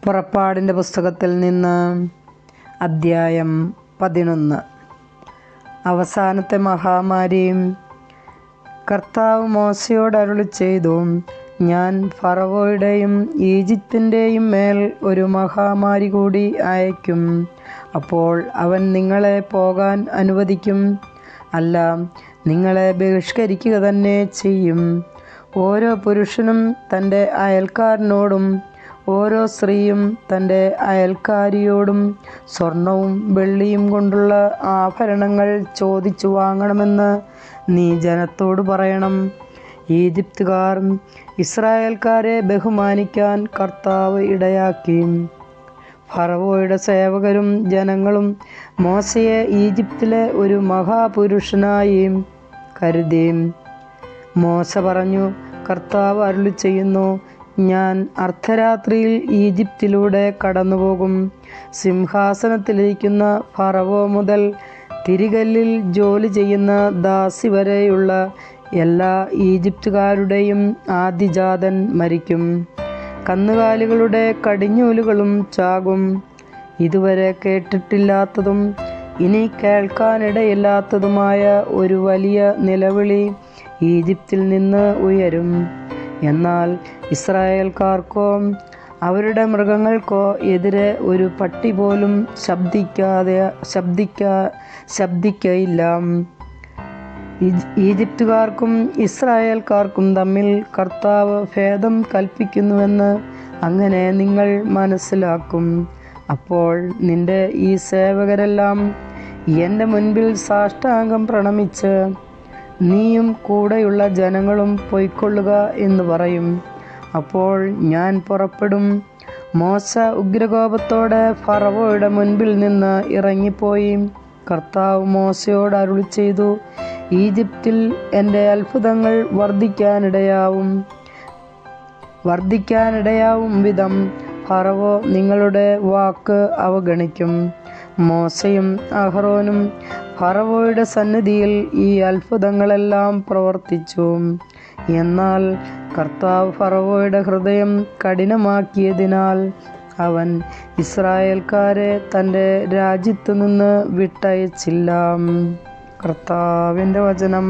പുറപ്പാടിൻ്റെ പുസ്തകത്തിൽ നിന്ന് അദ്ധ്യായം 11. അവസാനത്തെ മഹാമാരിയും. കർത്താവ് മോശയോട് അരുളിച്ചെയ്തു, ഞാൻ ഫറവോയുടെയും ഈജിപ്തിൻ്റെയും മേൽ ഒരു മഹാമാരി കൂടി അയക്കും. അപ്പോൾ അവൻ നിങ്ങളെ പോകാൻ അനുവദിക്കും, അല്ല, നിങ്ങളെ ബഹിഷ്കരിക്കുക തന്നെ ചെയ്യും. ഓരോ പുരുഷനും തൻ്റെ അയൽക്കാരനോടും ഓരോ സ്ത്രീയും തൻ്റെ അയൽക്കാരിയോടും സ്വർണവും വെള്ളിയും കൊണ്ടുള്ള ആഭരണങ്ങൾ ചോദിച്ചു വാങ്ങണമെന്ന് നീ ജനത്തോട് പറയണം. ഈജിപ്തുകാർ ഇസ്രായേൽക്കാരെ ബഹുമാനിക്കാൻ കർത്താവ് ഇടയാക്കി. ഫറവോയുടെ സേവകരും ജനങ്ങളും മോശയെ ഈജിപ്തിലെ ഒരു മഹാപുരുഷനായി കരുതി. മോശ പറഞ്ഞു, കർത്താവ് അരുളിച്ചെയ്യുന്നു, ഞാൻ അർദ്ധരാത്രിയിൽ ഈജിപ്തിലൂടെ കടന്നുപോകും. സിംഹാസനത്തിലിരിക്കുന്ന ഫറവോ മുതൽ തിരികല്ലിൽ ജോലി ചെയ്യുന്ന ദാസി വരെയുള്ള എല്ലാ ഈജിപ്തുകാരുടെയും ആദ്യജാതൻ മരിക്കും. കന്നുകാലികളുടെ കടിഞ്ഞൂലുകളും ചാകും. ഇതുവരെ കേട്ടിട്ടില്ലാത്തതും ഇനി കേൾക്കാനിടയില്ലാത്തതുമായ ഒരു വലിയ നിലവിളി ഈജിപ്തിൽ നിന്ന് ഉയരും. എന്നാൽ ഇസ്രായേൽക്കാർക്കോ അവരുടെ മൃഗങ്ങൾക്കോ എതിരെ ഒരു പട്ടി പോലും ശബ്ദിക്കയില്ല. ഈജിപ്തുകാർക്കും ഇസ്രായേൽക്കാർക്കും തമ്മിൽ കർത്താവ് ഭേദം കൽപ്പിക്കുന്നുവെന്ന് അങ്ങനെ നിങ്ങൾ മനസ്സിലാക്കും. അപ്പോൾ നിന്റെ ഈ സേവകരെല്ലാം എൻ്റെ മുൻപിൽ സാഷ്ടാംഗം പ്രണമിച്ച്, നീയും കൂടെയുള്ള ജനങ്ങളും പൊയ്ക്കൊള്ളുക എന്ന് പറയും. അപ്പോൾ ഞാൻ പുറപ്പെടും. മോശ ഉഗ്രകോപത്തോടെ ഫറവോയുടെ മുൻപിൽ നിന്ന് ഇറങ്ങിപ്പോയി. കർത്താവ് മോശയോട് അരുളിച്ചെയ്തു, ഈജിപ്തിൽ എൻ്റെ അത്ഭുതങ്ങൾ വർദ്ധിക്കാനിടയാവും വിധം ഫറവോ നിങ്ങളുടെ വാക്ക് അവഗണിക്കും. മോശയും അഹ്റോനും ഫറവോയുടെ സന്നിധിയിൽ ഈ അത്ഭുതങ്ങളെല്ലാം പ്രവർത്തിച്ചു. എന്നാൽ കർത്താവ് ഫറവോയുടെ ഹൃദയം കഠിനമാക്കിയതിനാൽ അവൻ ഇസ്രായേൽക്കാരെ തൻ്റെ രാജ്യത്തു നിന്ന് വിട്ടയച്ചില്ല. കർത്താവിൻ്റെ വചനം.